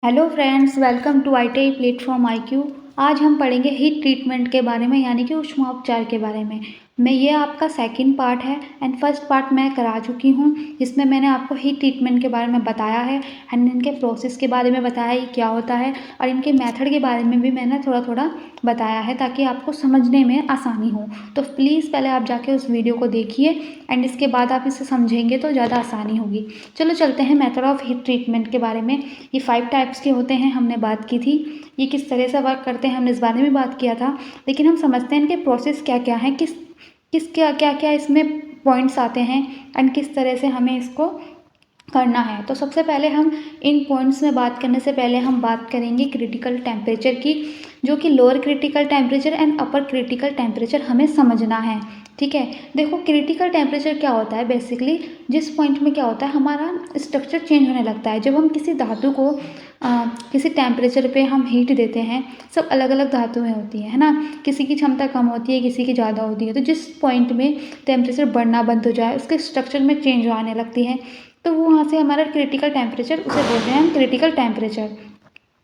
Hello friends, welcome to ITI platform IQ। आज हम पढ़ेंगे हीट ट्रीटमेंट के बारे में, यानी कि ऊष्मा के बारे में। ये आपका सेकंड पार्ट है एंड फर्स्ट पार्ट मैं करा चुकी हूँ, जिसमें मैंने आपको हीट ट्रीटमेंट के बारे में बताया है एंड इनके प्रोसेस के बारे में बताया है क्या होता है, और इनके मेथड के बारे में भी मैंने थोड़ा थोड़ा बताया है ताकि आपको समझने में आसानी हो। तो प्लीज़ पहले आप जाके उस वीडियो को देखिए एंड इसके बाद आप इसे समझेंगे तो ज़्यादा आसानी होगी। चलो चलते हैं मेथड ऑफ हीट ट्रीटमेंट के बारे में। ये 5 टाइप्स के होते हैं, हमने बात की थी। ये किस तरह से वर्क करते हैं हमने इस बारे में बात किया था, लेकिन हम समझते हैं इनके प्रोसेस क्या क्या हैं, क्या क्या इसमें पॉइंट्स आते हैं एंड किस तरह से हमें इसको करना है। तो सबसे पहले हम इन पॉइंट्स में बात करने से पहले हम बात करेंगे क्रिटिकल टेम्परेचर की, जो कि lower critical temperature and upper critical temperature हमें समझना है। ठीक है, देखो क्रिटिकल टेम्परेचर क्या होता है। बेसिकली जिस पॉइंट में क्या होता है, हमारा स्ट्रक्चर चेंज होने लगता है। जब हम किसी धातु को किसी टेम्परेचर पे हम हीट देते हैं, सब अलग अलग धातुएं होती हैं, है ना। किसी की क्षमता कम होती है, किसी की ज़्यादा होती है। तो जिस पॉइंट में टेम्परेचर बढ़ना बंद हो जाए, उसके स्ट्रक्चर में चेंज आने लगती है, तो वो वहाँ से हमारा क्रिटिकल टेम्परेचर, उसे बोलते हैं हम क्रिटिकल टेम्परेचर।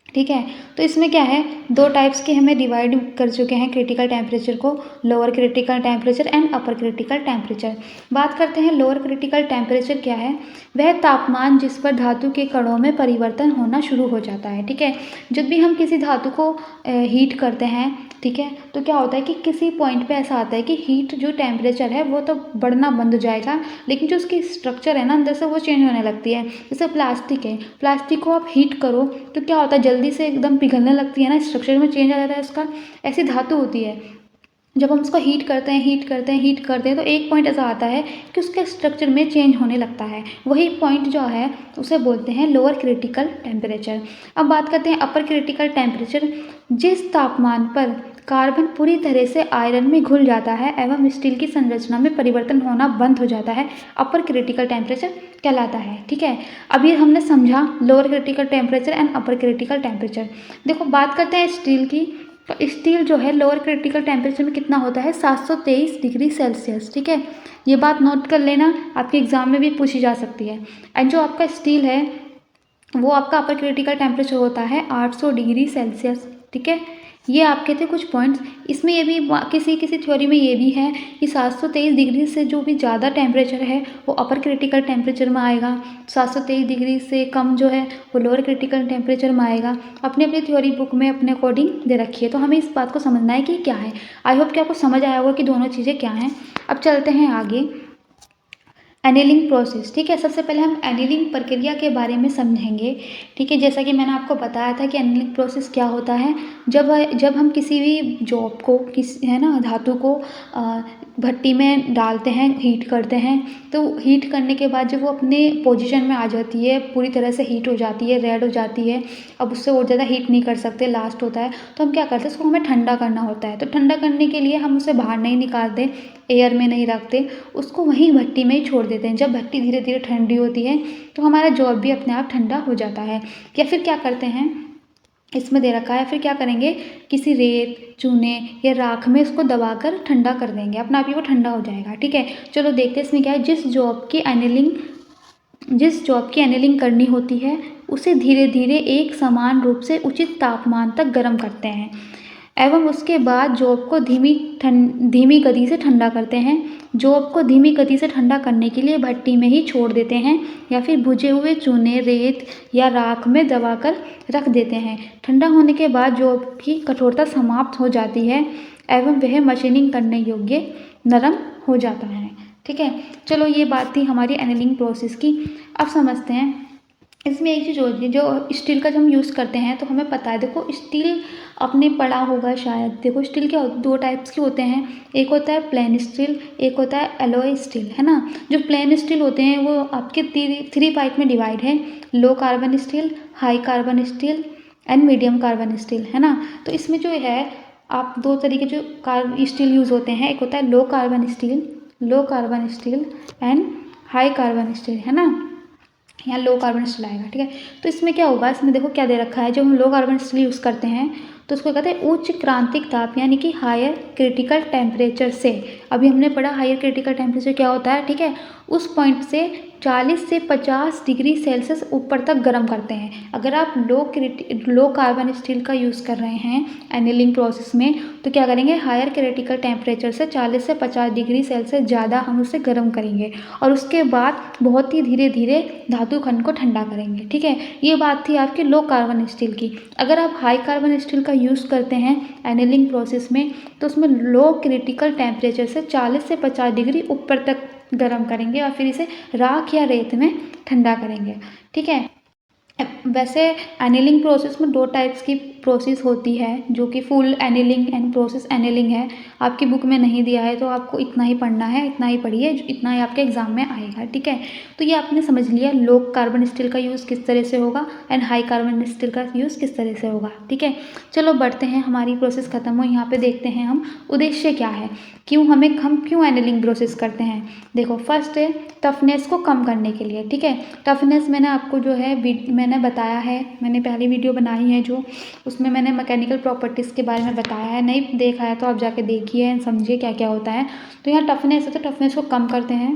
ठीक है, तो इसमें क्या है, 2 टाइप्स के हमें डिवाइड कर चुके हैं क्रिटिकल टेम्परेचर को, lower critical temperature and upper critical temperature. बात करते हैं लोअर क्रिटिकल टेम्परेचर क्या है। वह तापमान जिस पर धातु के कणों में परिवर्तन होना शुरू हो जाता है। ठीक है, जब भी हम किसी धातु को हीट करते हैं, ठीक है, तो क्या होता है कि किसी पॉइंट पे ऐसा आता है कि हीट जो टेम्परेचर है वो तो बढ़ना बंद हो जाएगा, लेकिन जो उसकी स्ट्रक्चर है ना अंदर से, वो चेंज होने लगती है। जैसे प्लास्टिक है, प्लास्टिक को आप हीट करो तो क्या होता है, जल्दी से एकदम पिघलने लगती है ना, स्ट्रक्चर में चेंज आ जाता है उसका। ऐसी धातु होती है, जब हम उसको हीट करते हैं तो एक पॉइंट ऐसा आता है कि उसके स्ट्रक्चर में चेंज होने लगता है। वही पॉइंट जो है उसे बोलते हैं लोअर क्रिटिकल टेम्परेचर। अब बात करते हैं अपर क्रिटिकल टेम्परेचर। जिस तापमान पर कार्बन पूरी तरह से आयरन में घुल जाता है एवं स्टील की संरचना में परिवर्तन होना बंद हो जाता है, अपर क्रिटिकल टेम्परेचर कहलाता है। ठीक है, अब ये हमने समझा lower critical temperature and upper critical temperature. देखो बात करते हैं स्टील की। तो स्टील जो है लोअर क्रिटिकल टेम्परेचर में कितना होता है, 723 डिग्री सेल्सियस। ठीक है, ये बात नोट कर लेना, आपके एग्जाम में भी पूछी जा सकती है। एंड जो आपका स्टील है वो आपका अपर क्रिटिकल टेम्परेचर होता है 800 डिग्री सेल्सियस। ठीक है, ये आपके थे कुछ पॉइंट्स। इसमें ये भी किसी किसी थ्योरी में ये भी है कि 723 डिग्री से जो भी ज़्यादा टेम्परेचर है वो अपर क्रिटिकल टेम्परेचर में आएगा, 723 डिग्री से कम जो है वो लोअर क्रिटिकल टेम्परेचर में आएगा। अपनी अपनी थ्योरी बुक में अपने अकॉर्डिंग दे रखी है, तो हमें इस बात को समझना है कि क्या है। आई होप कि आपको समझ आया होगा कि दोनों चीज़ें क्या हैं। अब चलते हैं आगे, एनीलिंग प्रोसेस। ठीक है, सबसे पहले हम एनीलिंग प्रक्रिया के बारे में समझेंगे। ठीक है, जैसा कि मैंने आपको बताया था कि एनीलिंग प्रोसेस क्या होता है। जब हम किसी भी जॉब को है ना धातु को भट्टी में डालते हैं, हीट करते हैं, तो हीट करने के बाद जब वो अपने पोजीशन में आ जाती है, पूरी तरह से हीट हो जाती है, रेड हो जाती है, अब उससे और ज़्यादा हीट नहीं कर सकते, लास्ट होता है, तो हम क्या करते हैं, उसको हमें ठंडा करना होता है। तो ठंडा करने के लिए हम उसे बाहर नहीं निकालते, एयर में नहीं रखते, उसको वहीं भट्टी में ही छोड़ देते हैं। जब भट्टी धीरे धीरे ठंडी होती है तो हमारा जॉब भी अपने आप ठंडा हो जाता है। या फिर क्या करते हैं, इसमें दे रखा है, फिर क्या करेंगे, किसी रेत, चूने या राख में इसको दबाकर ठंडा कर देंगे, अपना आप ही वो ठंडा हो जाएगा। ठीक है, चलो देखते हैं इसमें क्या है। जिस जॉब की एनीलिंग करनी होती है उसे धीरे धीरे एक समान रूप से उचित तापमान तक गर्म करते हैं एवं उसके बाद जॉब को धीमी गति से ठंडा करते हैं। जॉब को धीमी गति से ठंडा करने के लिए भट्टी में ही छोड़ देते हैं या फिर भुजे हुए चूने, रेत या राख में दबाकर रख देते हैं। ठंडा होने के बाद जॉब की कठोरता समाप्त हो जाती है एवं वह मशीनिंग करने योग्य नरम हो जाता है। ठीक है, चलो ये बात थी हमारी एनीलिंग प्रोसेस की। अब समझते हैं इसमें एक चीज़ होती है, जो स्टील का जब हम यूज़ करते हैं तो हमें पता है, देखो स्टील आपने पढ़ा होगा शायद। देखो स्टील क्या 2 टाइप्स के होते हैं, एक होता है प्लेन स्टील, एक होता है एलॉय स्टील, है ना। जो प्लेन स्टील होते हैं वो आपके 3 पार्ट में डिवाइड है, low carbon steel, high carbon steel and medium carbon steel, है ना। तो इसमें जो है आप 2 तरीके जो स्टील यूज़ होते हैं, एक होता है low carbon steel and high carbon steel, है ना। यहाँ लो कार्बन स्टील आएगा। ठीक है, तो इसमें क्या होगा, इसमें देखो क्या दे रखा है, जब हम लो कार्बन स्टील यूज़ करते हैं तो उसको कहते हैं उच्च क्रांतिक ताप, यानी कि हायर क्रिटिकल टेम्परेचर से। अभी हमने पढ़ा हायर क्रिटिकल टेम्परेचर क्या होता है। ठीक है, उस पॉइंट से 40 से 50 डिग्री सेल्सियस ऊपर तक गर्म करते हैं। अगर आप लो कार्बन स्टील का यूज़ कर रहे हैं एनीलिंग प्रोसेस में, तो क्या करेंगे, हायर क्रिटिकल टेम्परेचर से 40 से 50 डिग्री सेल्सियस ज़्यादा हम उसे गर्म करेंगे और उसके बाद बहुत ही धीरे धीरे धातु खंड को ठंडा करेंगे। ठीक है, ये बात थी आपकी लो कार्बन स्टील की। अगर आप हाई कार्बन स्टील का यूज़ करते हैं एनीलिंग प्रोसेस में, तो उसमें लो क्रिटिकल टेम्परेचर से 40 से 50 डिग्री ऊपर तक गर्म करेंगे और फिर इसे राख या रेत में ठंडा करेंगे। ठीक है, वैसे एनीलिंग प्रोसेस में 2 टाइप्स की प्रोसेस होती है, जो कि full annealing and process annealing है। आपकी बुक में नहीं दिया है तो आपको इतना ही पढ़ना है, इतना ही पढ़िए, इतना ही आपके एग्जाम में आएगा। ठीक है, तो ये आपने समझ लिया लो कार्बन स्टील का यूज़ किस तरह से होगा एंड हाई कार्बन स्टील का यूज़ किस तरह से होगा। ठीक है, चलो बढ़ते हैं, हमारी प्रोसेस खत्म हो। यहाँ पे देखते हैं हम उद्देश्य क्या है, हम क्यों एनीलिंग प्रोसेस करते हैं। देखो, फर्स्ट है टफनेस को कम करने के लिए। ठीक है, टफनेस मैंने आपको जो है मैंने बताया है, मैंने पहली वीडियो बनाई है जो, उसमें मैंने मैकेनिकल प्रॉपर्टीज़ के बारे में बताया है। नहीं देखा है तो आप जाके देखिए, समझिए क्या क्या होता है। तो यहाँ टफनेस है तो टफनेस को कम करते हैं।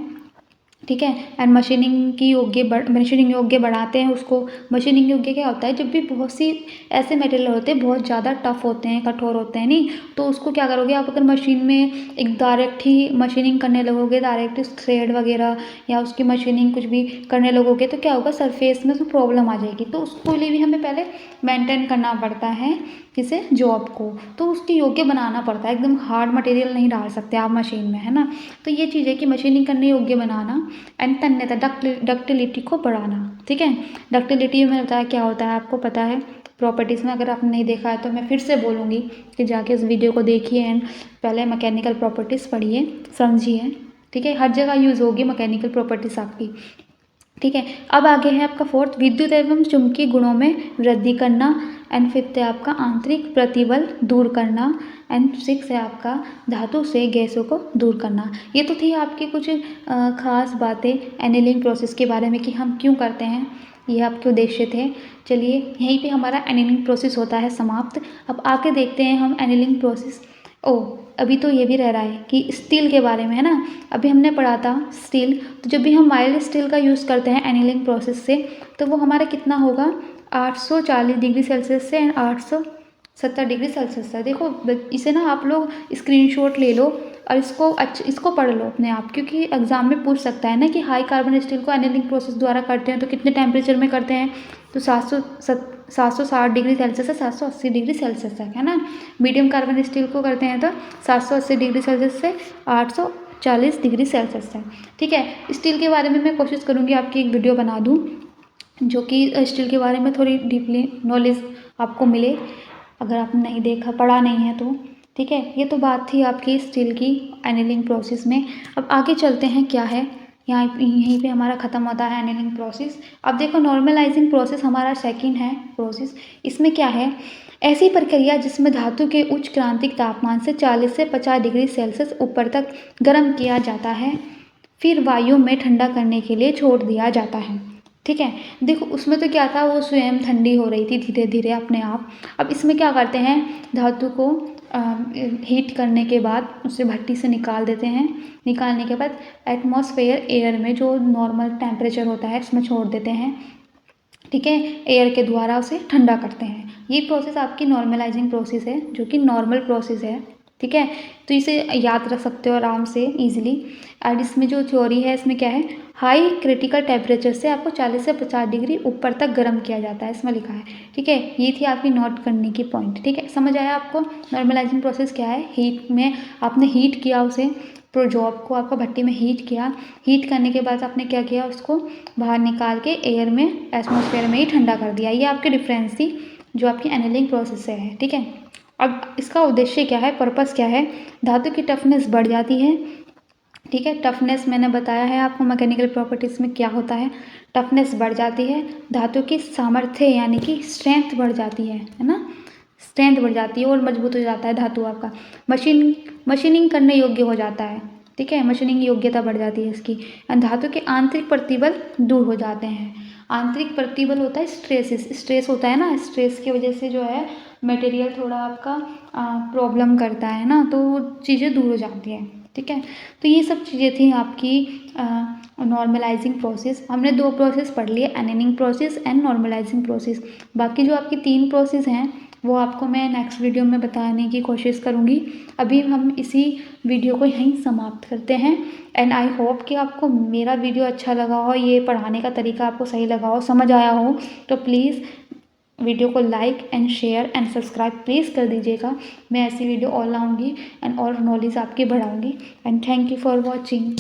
ठीक है, एंड मशीनिंग योग्य बढ़ाते हैं उसको। मशीनिंग योग्य क्या होता है, जब भी बहुत सी ऐसे मटेरियल होते हैं बहुत ज़्यादा टफ होते हैं, कठोर होते हैं नहीं, तो उसको क्या करोगे आप, अगर मशीन में एक डायरेक्ट ही मशीनिंग करने लगोगे, डायरेक्ट थ्रेड वगैरह या उसकी मशीनिंग कुछ भी करने लगोगे, तो क्या होगा, सरफेस में उसमें प्रॉब्लम आ जाएगी। तो उसको लिए भी हमें पहले मेंटेन करना पड़ता है किसे, जॉब को, तो उसकी योग्य बनाना पड़ता है। एकदम हार्ड मटेरियल नहीं डाल सकते आप मशीन में, है ना। तो ये चीज़ है कि मशीनिंग करने योग्य बनाना एंड तन्यता डक्टिलिटी को बढ़ाना। ठीक है, डक्टिलिटी में बताया क्या होता है, आपको पता है प्रॉपर्टीज़ में। अगर आपने नहीं देखा है तो मैं फिर से बोलूँगी कि जाके इस वीडियो को देखिए एंड पहले मैकेनिकल प्रॉपर्टीज़ पढ़िए, समझिए। ठीक है, हर जगह यूज़ होगी मैकेनिकल प्रॉपर्टीज़ आपकी। ठीक है, अब आगे है आपका फोर्थ, विद्युत एवं चुंबकीय गुणों में वृद्धि करना एंड फिफ्थ है आपका आंतरिक प्रतिबल दूर करना एंड सिक्स है आपका धातु से गैसों को दूर करना। ये तो थी आपकी कुछ खास बातें एनीलिंग प्रोसेस के बारे में कि हम क्यों करते हैं, ये आपके उद्देश्य थे। चलिए, यहीं पे हमारा एनीलिंग प्रोसेस होता है समाप्त। अब आके देखते हैं हम एनीलिंग प्रोसेस। अभी तो ये भी रह रहा है कि स्टील के बारे में, है ना। अभी हमने पढ़ा था स्टील, तो जब भी हम माइल्ड स्टील का यूज़ करते हैं एनीलिंग प्रोसेस से, तो वो हमारा कितना होगा, 840 डिग्री सेल्सियस से 870 डिग्री सेल्सियस से। देखो, इसे ना आप लोग स्क्रीनशॉट ले लो और इसको पढ़ लो अपने आप, क्योंकि एग्जाम में पूछ सकता है ना कि हाई कार्बन स्टील को एनीलिंग प्रोसेस द्वारा करते हैं तो कितने टेम्परेचर में करते हैं, तो 760 डिग्री सेल्सियस से 780 डिग्री सेल्सियस तक, है ना। मीडियम कार्बन स्टील को करते हैं तो 780 डिग्री सेल्सियस से 840 डिग्री सेल्सियस तक। ठीक है, स्टील के बारे में मैं कोशिश करूँगी आपकी एक वीडियो बना दूँ जो कि स्टील के बारे में थोड़ी डीपली नॉलेज आपको मिले, अगर आपने नहीं देखा, पढ़ा नहीं है तो। ठीक है, ये तो बात थी आपकी स्टील की एनीलिंग प्रोसेस में। अब आगे चलते हैं, क्या है, यहीं पे हमारा ख़त्म होता है एनीलिंग प्रोसेस। अब देखो, नॉर्मलाइजिंग प्रोसेस हमारा सेकंड है प्रोसेस। इसमें क्या है, ऐसी प्रक्रिया जिसमें धातु के उच्च क्रांतिक तापमान से 40 से 50 डिग्री सेल्सियस ऊपर तक गर्म किया जाता है, फिर वायु में ठंडा करने के लिए छोड़ दिया जाता है। ठीक है, देखो उसमें तो क्या था, वो स्वयं ठंडी हो रही थी धीरे धीरे अपने आप। अब इसमें क्या करते हैं, धातु को हीट करने के बाद उसे भट्टी से निकाल देते हैं। निकालने के बाद एटमॉस्फेयर एयर में जो नॉर्मल टेम्परेचर होता है उसमें छोड़ देते हैं। ठीक है, एयर के द्वारा उसे ठंडा करते हैं। ये प्रोसेस आपकी नॉर्मलाइजिंग प्रोसेस है, जो कि नॉर्मल प्रोसेस है। ठीक है, तो इसे याद रख सकते हो आराम से इजीली। और इसमें जो थ्योरी है, इसमें क्या है, हाई क्रिटिकल टेम्परेचर से आपको 40 से 50 डिग्री ऊपर तक गर्म किया जाता है, इसमें लिखा है। ठीक है, ये थी आपकी नोट करने की पॉइंट। ठीक है, समझ आया आपको नॉर्मलाइजिंग प्रोसेस क्या है। हीट में आपने हीट किया उसे, जॉब को आपका भट्टी में हीट किया, हीट करने के बाद आपने क्या किया, उसको बाहर निकाल के एयर में, एटमॉस्फेयर में ही ठंडा कर दिया। ये आपकी डिफरेंस थी जो आपकी एनीलिंग प्रोसेस से है। ठीक है, अब इसका उद्देश्य क्या है, पर्पस क्या है, धातु की टफनेस बढ़ जाती है। ठीक है, टफनेस मैंने बताया है आपको मैकेनिकल प्रॉपर्टीज़ में क्या होता है, टफनेस बढ़ जाती है, धातु की सामर्थ्य यानी कि स्ट्रेंथ बढ़ जाती है ना, स्ट्रेंथ बढ़ जाती है और मजबूत हो जाता है धातु आपका, मशीनिंग करने योग्य हो जाता है। ठीक है, मशीनिंग योग्यता बढ़ जाती है इसकी। धातु के आंतरिक प्रतिबल दूर हो जाते हैं। आंतरिक प्रतिबल होता है स्ट्रेस होता है ना, स्ट्रेस की वजह से जो है मटेरियल थोड़ा आपका प्रॉब्लम करता है ना, तो वो चीज़ें दूर हो जाती हैं। ठीक है, तो ये सब चीज़ें थी आपकी नॉर्मलाइजिंग प्रोसेस। हमने 2 प्रोसेस पढ़ लिए, एनीनिंग प्रोसेस एंड नॉर्मलाइजिंग प्रोसेस। बाकी जो आपकी 3 प्रोसेस हैं वो आपको मैं नेक्स्ट वीडियो में बताने की कोशिश करूँगी। अभी हम इसी वीडियो को यहीं समाप्त करते हैं एंड आई होप कि आपको मेरा वीडियो अच्छा लगा हो, ये पढ़ाने का तरीका आपको सही लगा हो, समझ आया हो। तो प्लीज़ वीडियो को like and share and subscribe please कर दीजिएगा। मैं ऐसी वीडियो और लाऊंगी एंड और नॉलेज आपकी बढ़ाऊंगी and thank you for watching.